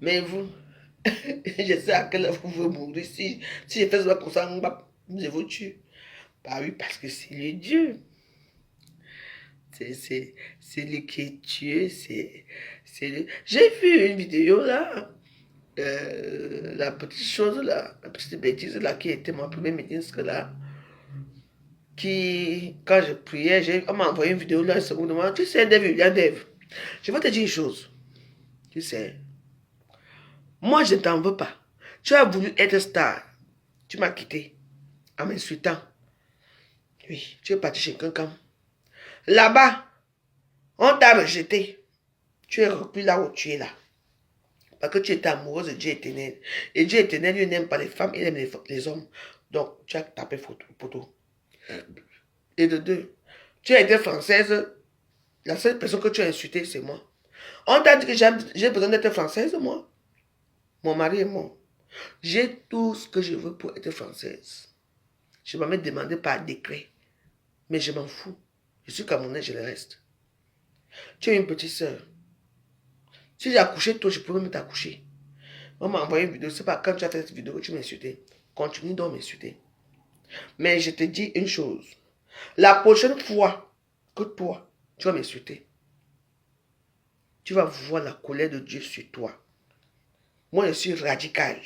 Mais vous, je sais à quelle heure vous voulez mourir. Si je fais ça comme ça, je vous tue. Bah oui, parce que c'est le Dieu. C'est lui qui est Dieu. J'ai vu une vidéo là. La petite chose là, la petite bêtise là qui était mon premier ministre là. Qui, quand je priais, on m'a envoyé une vidéo là, un second moment. Tu sais, Dave, William Dave. Je vais te dire une chose. Tu sais, moi je ne t'en veux pas. Tu as voulu être star. Tu m'as quitté en m'insultant. Oui, tu es parti chez quelqu'un. Là-bas, on t'a rejeté. Tu es repris là où tu es là. Parce que tu étais amoureuse de Dieu éternel. Et Dieu éternel, lui, n'aime pas les femmes, il aime les hommes. Donc, tu as tapé poteau. Et de deux, tu as été française. La seule personne que tu as insultée, c'est moi. On t'a dit que j'ai besoin d'être française, moi. Mon mari est mort. J'ai tout ce que je veux pour être française. Je vais me demander par décret. Mais je m'en fous. Je suis camerounais, je le reste. Tu as une petite soeur. Si j'ai accouché tôt, je peux même t'accoucher. On m'a envoyé une vidéo. C'est pas quand tu as fait cette vidéo que tu m'insultais. Continue donc m'insulter. Mais je te dis une chose. La prochaine fois que toi, tu vas m'insulter, tu vas voir la colère de Dieu sur toi. Moi, je suis radical.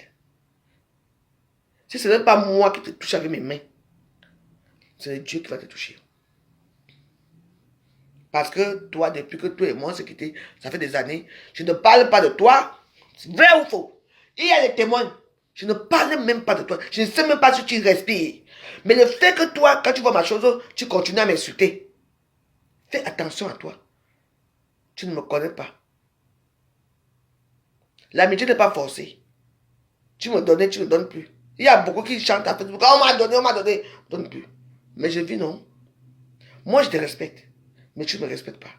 Si ce n'est pas moi qui te touche avec mes mains, c'est Dieu qui va te toucher. Parce que toi, depuis que toi et moi on s'est quittés, ça fait des années, je ne parle pas de toi. C'est vrai ou faux? Il y a les témoins. Je ne parle même pas de toi. Je ne sais même pas si tu respires. Mais le fait que toi, quand tu vois ma chose, tu continues à m'insulter. Fais attention à toi. Tu ne me connais pas. L'amitié n'est pas forcée. Tu me donnais, tu ne donnes plus. Il y a beaucoup qui chantent à Facebook. On m'a donné, on m'a donné. Je ne donne plus. Mais je vis non. Moi, je te respecte. Mais tu ne me respectes pas.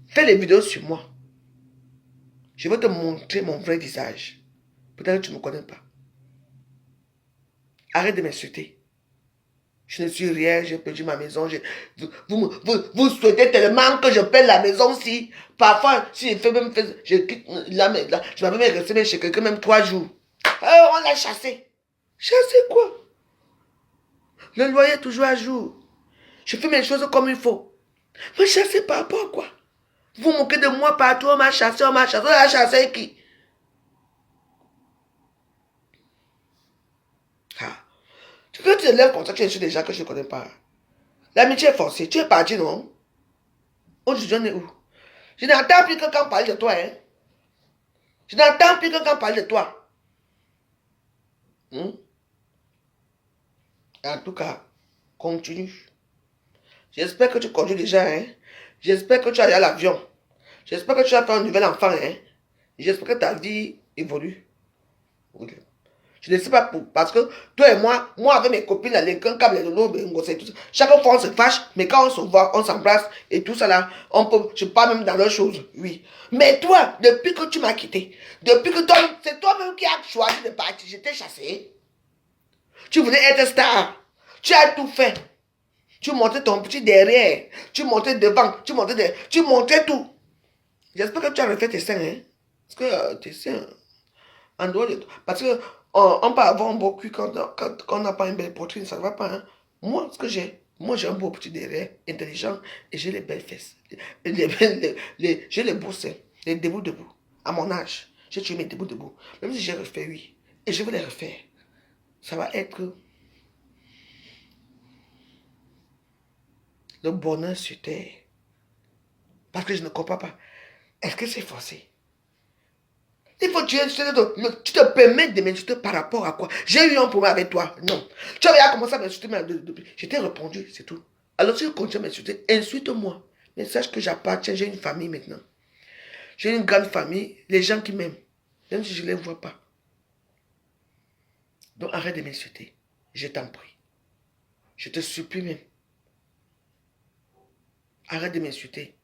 Fais les vidéos sur moi. Je vais te montrer mon vrai visage. Peut-être que tu ne me connais pas. Arrête de m'insulter. Je ne suis rien, j'ai perdu ma maison. Vous souhaitez tellement que je perde la maison si. Parfois, si je fais même. Je quitte là, je m'avais même resté chez quelqu'un même 3 jours. On l'a chassé. Chassé quoi? Le loyer est toujours à jour. Je fais mes choses comme il faut. Me chasser par rapport à quoi? Vous moquez de moi partout, on m'a chassé, on m'a chassé. On a chassé qui? Ah. Tu peux te lèves comme ça, tu insultes des gens que je ne connais pas. L'amitié est forcée. Tu es parti, non? Aujourd'hui, on est où? Je n'entends plus quelqu'un parler de toi, hein? Je n'entends plus quelqu'un parler de toi. Hmm? En tout cas, continue. J'espère que tu conduis déjà, hein? J'espère que tu as à l'avion. J'espère que tu as fait un nouvel enfant, hein? J'espère que ta vie évolue. Okay. Je ne sais pas parce que toi et moi avec mes copines, là, les câbles, les lolos, tout ça, chaque fois on se fâche, mais quand on se voit, on s'embrasse et tout ça là, je parle même dans leurs choses, oui. Mais toi, depuis que tu m'as quitté, depuis que toi, c'est toi-même qui as choisi de partir, je t'ai chassé. Tu voulais être star, tu as tout fait. Tu montrais ton petit derrière, tu montrais devant, tu montrais tout. J'espère que tu as refait tes seins, hein. Parce que tes seins, en dehors de toi. Parce que on peut avoir un beau cul quand on n'a pas une belle poitrine, ça ne va pas. Hein. Moi, ce que j'ai un beau petit derrière, intelligent, et j'ai les belles fesses. J'ai les beaux seins, les debout debout. À mon âge, j'ai tué mes debout debout. Même si j'ai refait, oui. Et je vais les refaire. Ça va être le bonheur sur terre. Parce que je ne comprends pas. Est-ce que c'est forcé? Il faut que tu te permets de m'insulter par rapport à quoi? J'ai eu un problème avec toi. Non. Tu avais commencé à m'insulter, mais je t'ai répondu, c'est tout. Alors si tu continues à m'insulter, insulte-moi. Mais sache que j'appartiens, j'ai une famille maintenant. J'ai une grande famille, les gens qui m'aiment. Même si je ne les vois pas. Donc arrête de m'insulter. Je t'en prie. Je te supplie même. Arrête de m'insulter.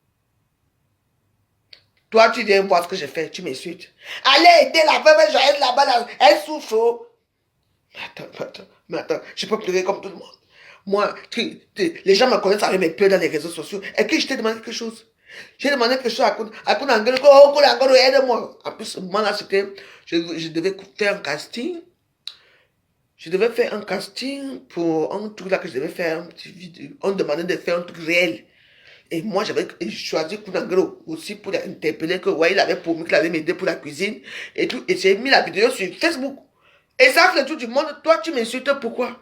Toi, tu viens voir ce que j'ai fait, tu m'insultes. Allez aider la veuve Joël là-bas, là, elle souffre. Mais attends, je peux pleurer comme tout le monde. Moi, les gens me connaissent avec mes pleurs dans les réseaux sociaux. Est-ce que je t'ai demandé quelque chose? J'ai demandé quelque chose à Kunangelo. Oh, Kunangelo, aide-moi. En plus, moi là, c'était. Je devais faire un casting. Je devais faire un casting pour un truc là que je devais faire. Un petit vidéo. On me demandait de faire un truc réel. Et moi, j'avais choisi Kunangelo aussi pour l'interpeller. Que, ouais, il avait promis qu'il allait m'aider pour la cuisine. Et tout. Et j'ai mis la vidéo sur Facebook. Et ça fait le tour du monde. Toi, tu m'insultes pourquoi?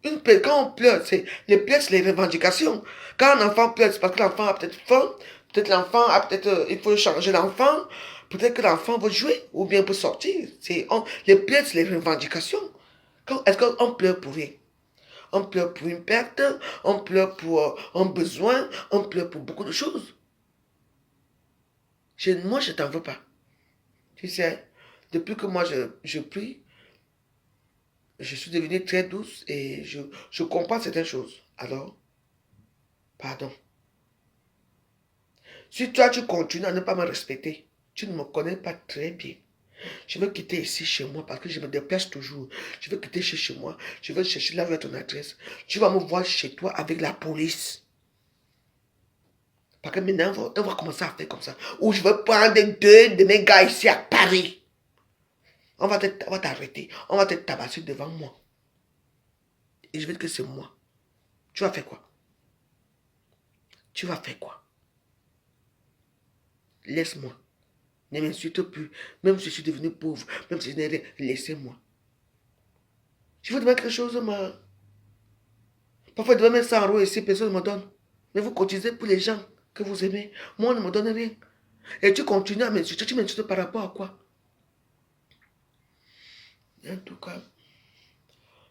Quand on pleure, les pleurs, c'est les revendications. Quand un enfant pleure, c'est parce que l'enfant a peut-être faim, peut-être l'enfant a peut-être, il faut changer l'enfant, peut-être que l'enfant veut jouer, ou bien peut sortir. Les pleurs, c'est les revendications. Est-ce qu'on pleure pour rien? On pleure pour une perte, on pleure pour un besoin, on pleure pour beaucoup de choses. Moi, je t'en veux pas. Tu sais, depuis que moi, je prie, je suis devenue très douce et je comprends certaines choses. Alors, pardon. Si toi, tu continues à ne pas me respecter, tu ne me connais pas très bien. Je veux quitter ici chez moi parce que je me déplace toujours. Je veux quitter chez moi. Je veux chercher là où est ton adresse. Tu vas me voir chez toi avec la police. Parce que maintenant, on va commencer à faire comme ça. Ou je vais prendre deux de mes gars ici à Paris. On va t'arrêter. On va te tabasser devant moi. Et je vais dire que c'est moi. Tu vas faire quoi? Tu vas faire quoi? Laisse-moi. Ne m'insulte plus. Même si je suis devenu pauvre, même si je n'ai rien, laissez-moi. Je vous demande quelque chose, ma. Parfois, je dois mettre 100 euros ici, personne ne me donne. Mais vous cotisez pour les gens que vous aimez. Moi, on ne me donne rien. Et tu continues à m'insulter. Tu m'insultes par rapport à quoi? En tout cas,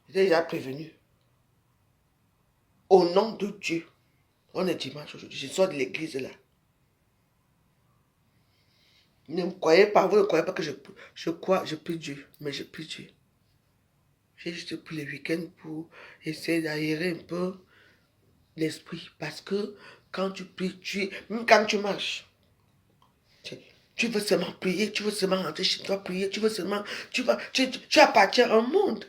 j'ai déjà prévenu. Au nom de Dieu. On est dimanche aujourd'hui. Je sors de l'église là. Ne me croyez pas, vous ne croyez pas que je crois, je prie Dieu. Mais je prie Dieu. J'ai juste pris le week-end pour essayer d'aérer un peu l'esprit. Parce que quand tu pries, même quand tu marches, tu veux seulement prier, tu veux seulement rentrer chez toi prier, tu veux seulement, tu appartiens à un monde.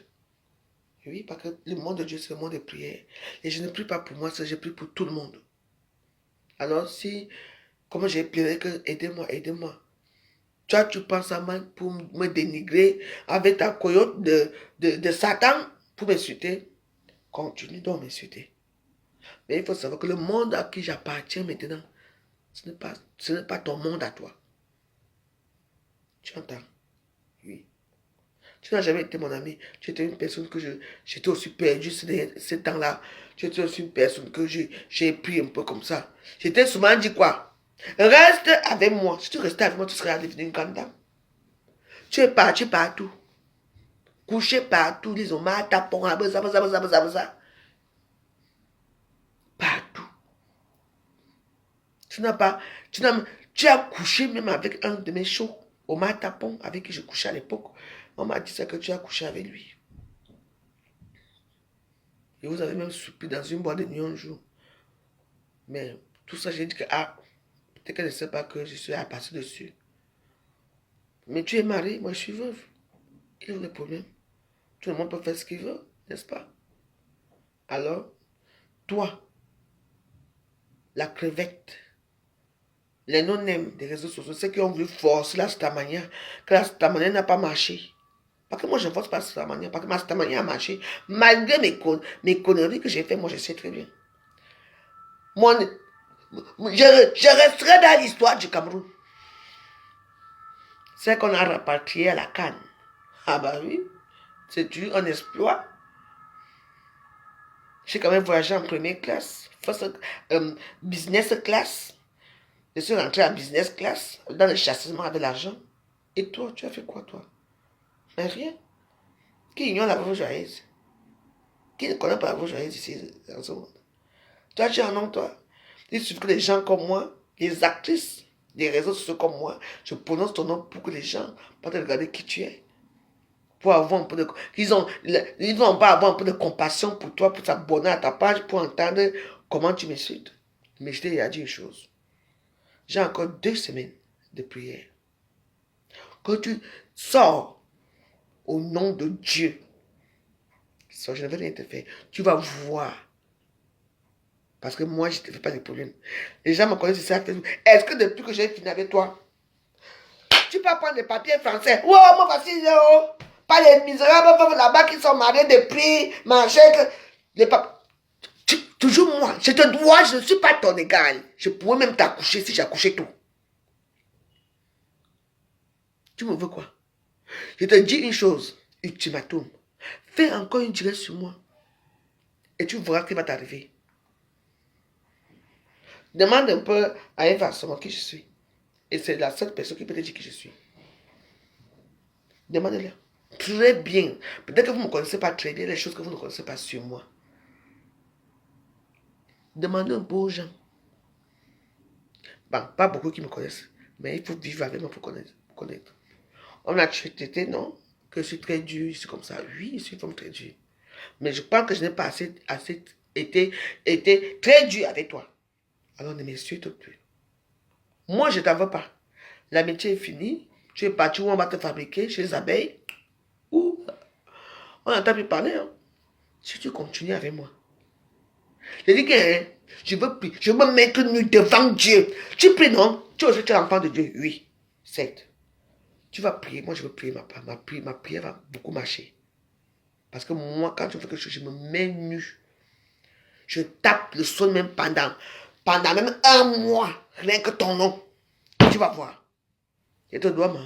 Oui, parce que le monde de Dieu, c'est le monde de prière. Et je ne prie pas pour moi, je prie pour tout le monde. Alors si, comme j'ai prié que aidez-moi, aidez-moi. Toi, tu penses à moi pour me dénigrer avec ta coyote de Satan pour m'insulter. Continue donc m'insulter. Mais il faut savoir que le monde à qui j'appartiens maintenant, ce n'est pas ton monde à toi. Tu entends? Oui. Tu n'as jamais été mon ami. Tu étais une personne que j'étais aussi perdu ce temps-là. Tu étais aussi une personne que j'ai pris un peu comme ça. J'étais souvent dit quoi? Reste avec moi. Si tu restais avec moi, tu serais devenue une grande dame. Tu es parti partout. Couché partout. Disons, tapon, partout. Tu n'as pas, tu as couché même avec un de mes shows, Omar Tapon, avec qui je couchais à l'époque. On m'a dit ça que tu as couché avec lui. Et vous avez même soupé dans une boîte de nuit un jour. Mais tout ça, j'ai dit que, peut-être qu'elle ne sait pas que je suis à passer dessus. Mais tu es marié, moi je suis veuve. Quel est le problème? Tout le monde peut faire ce qu'il veut, n'est-ce pas? Alors, toi, la crevette, les non-aiment des réseaux sociaux, ceux qui ont voulu forcer la stamania, que la stamania n'a pas marché. Parce que moi, je ne force pas la stamania, parce que ma stamania a marché. Malgré mes conneries que j'ai fait, moi, je sais très bien. Moi, je resterai dans l'histoire du Cameroun. C'est qu'on a rapatrié à la Cannes. Ah bah oui, c'est un exploit. J'ai quand même voyagé en première classe, business class. Je suis rentré en business class, dans le chassement avec l'argent. Et toi, tu as fait quoi, toi? Mais rien. Qui ignore la voie joyeuse? Qui ne connaît pas la voie joyeuse ici, dans ce monde? Toi, tu en as, toi. Il suffit que les gens comme moi, les actrices des réseaux sociaux comme moi, je prononce ton nom pour que les gens puissent regarder qui tu es. Pour avoir un peu de... Ils vont pas avoir un peu de compassion pour toi, pour s'abonner à ta page, pour entendre comment tu m'insultes. Mais je t'ai déjà dit une chose. J'ai encore 2 semaines de prière. Quand tu sors au nom de Dieu, ça, je ne vais rien te faire. Tu vas voir Parce que moi, je ne te fais pas de problème. Les gens me connaissent sur Facebook. Est-ce que depuis que j'ai fini avec toi, tu peux prendre des papiers français? Ouais, moi, facile, oh. Pas les misérables là-bas qui sont mariés depuis, machin. Les toujours moi, je te dois, je ne suis pas ton égal. Je pourrais même t'accoucher si j'accouchais tout. Tu me veux quoi? Je te dis une chose, ultimatum. Fais encore une durée sur moi. Et tu verras ce qui va t'arriver. Demande un peu à un garçon qui je suis. Et c'est la seule personne qui peut te dire qui je suis. Demandez-le. Très bien. Peut-être que vous ne me connaissez pas très bien les choses que vous ne connaissez pas sur moi. Demandez un peu aux gens. Bon, pas beaucoup qui me connaissent. Mais il faut vivre avec moi pour connaître. On a traité, non? Que je suis très dur, je suis comme ça. Oui, je suis comme très dur. Mais je pense que je n'ai pas assez été très dur avec toi. Alors ne m'insulte plus. Moi, je ne t'en veux pas. L'amitié est finie. Tu es parti où on va te fabriquer chez les abeilles. Ou on n'entend plus parler. Hein. Si tu continues avec moi. Je dis que hein, je veux me mettre nu devant Dieu. Tu pries, non? Tu es l'enfant de Dieu. Oui. 7. Tu vas prier. Moi, je veux prier. Ma prière va beaucoup marcher. Parce que moi, quand je fais quelque chose, je me mets nu. Je tape le sol même pendant même un mois. Rien que ton nom. Tu vas voir. Je te dois, moi.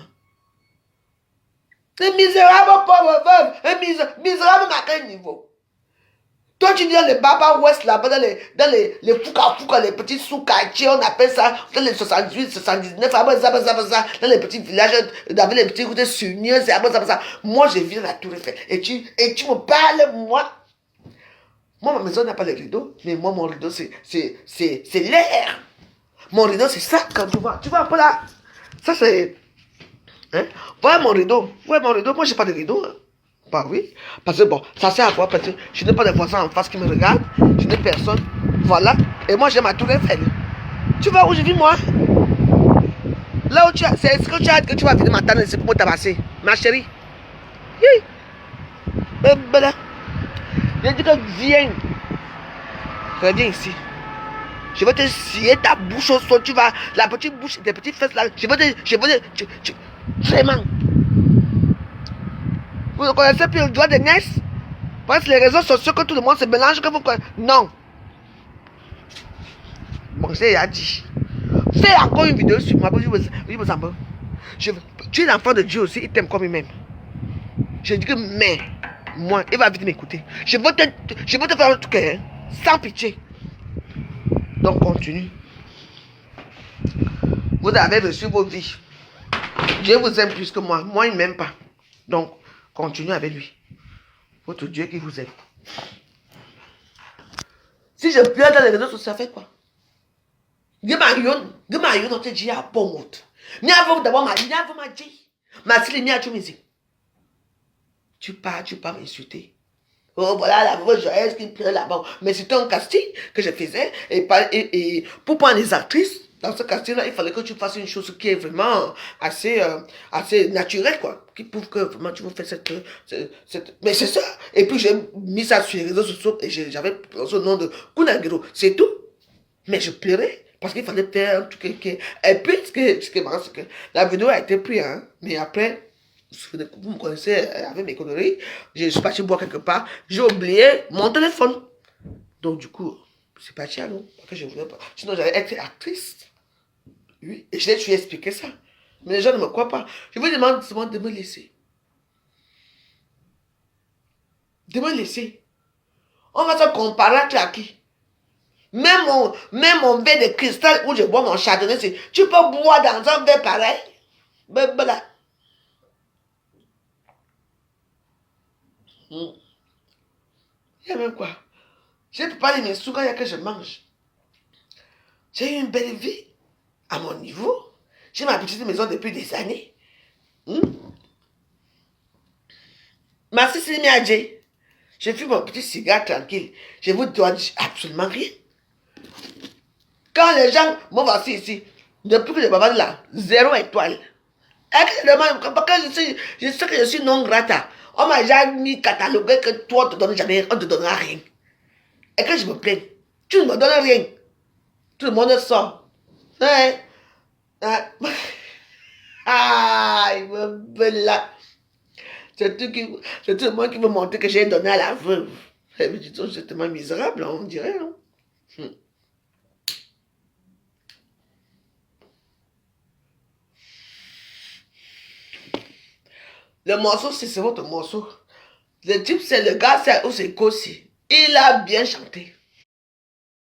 Un misérable pauvre veuve. Un misérable à quel niveau? Toi, tu viens dans les Baba West, là-bas, dans les Fouka, les petits sous-quartiers, on appelle ça, dans les 78, 79, dans les petits villages, dans les petits routes sunieux, c'est ça. Moi, je vis dans la Tour Eiffel. Et tu me parles, moi. Moi, ma maison n'a pas de rideau, mais moi, mon rideau, c'est l'air. Mon rideau, c'est ça, quand tu vois. Tu vois un peu là. Ça, c'est... Hein? Voilà mon rideau. Ouais, mon rideau, moi, j'ai pas de rideau. Hein. Bah oui. Parce que bon, ça sert à quoi? Parce que je n'ai pas de voisins en face qui me regardent. Je n'ai personne. Voilà. Et moi, j'ai ma tour Eiffel. Tu vois où je vis, moi? Là où tu as... C'est ce que tu as que tu vas venir m'attendre, c'est pour me tabasser. Ma chérie. Oui. Ben là. Je dis que viens. Reviens ici. Je vais te scier ta bouche au sol. Tu vas... La petite bouche, tes petites fesses là. Je vais te... Vraiment. Vous ne connaissez plus le droit de Ness? Parce que les réseaux sociaux, que tout le monde se mélange, que vous connaissez. Non. Bon, j'ai dit. Fais encore une vidéo sur moi. Tu es l'enfant de Dieu aussi, il t'aime comme lui-même. Je dis que, mais, moi, il va vite m'écouter. Je veux te faire un truc, hein, sans pitié. Donc, continue. Vous avez reçu vos vies. Dieu vous aime plus que moi. Moi, il ne m'aime pas. Donc, continue avec lui. Votre Dieu qui vous aime. Si je pleure dans les réseaux sociaux, ça fait quoi? Gemayon, on te dit à bon mot. Ni avant d'abord ma dit. Ma fille ni à tout musique. Tu pars m'insulter. Oh voilà la voix joyeuse qui pleure là-bas. Mais c'était un casting que je faisais. Et pour prendre les actrices, dans ce casting-là, il fallait que tu fasses une chose qui est vraiment assez naturelle, quoi. Qui prouve que vraiment tu veux faire cette... Mais c'est ça. Et puis j'ai mis ça sur les réseaux sociaux et j'avais ce nom de Kunagiro. C'est tout. Mais je pleurais. Parce qu'il fallait faire un truc qui... Et puis, ce qui est marrant, c'est que la vidéo a été prise, hein. Mais après, vous me connaissez avec mes conneries, je suis parti boire quelque part, j'ai oublié mon téléphone. Donc, du coup, c'est parti à l'eau. Parce que je voulais pas. Sinon, j'allais être actrice. Oui. Et je lui ai expliqué ça. Mais les gens ne me croient pas. Je vous demande seulement de me laisser. De me laisser. On va se comparer à qui? Même mon verre de cristal où je bois mon chardonnay, c'est... Tu peux boire dans un verre pareil? Ben, voilà. Il y a même quoi? Je ne peux pas aller mes sous quand il y a que je mange. J'ai eu une belle vie à mon niveau. J'ai ma petite maison depuis des années. Merci Simi Adjé. Je fume mon petit cigare tranquille. Je vous dois absolument rien. Quand les gens me voici ici, depuis que je m'avance là, 0 étoile. Et que je demande, parce que je sais que je suis non grata. On m'a déjà mis catalogué que toi, on ne te donnera rien. Et que je me plains. Tu ne me donnes rien. Tout le monde sort. Hein? Ah, il me veut là. C'est tout le monde qui veut montrer que j'ai donné à la veuve. Mais dis donc, c'est tellement misérable, on dirait. Hein? Le morceau, c'est votre morceau. Le type, c'est le gars, c'est Oseko aussi. Il a bien chanté.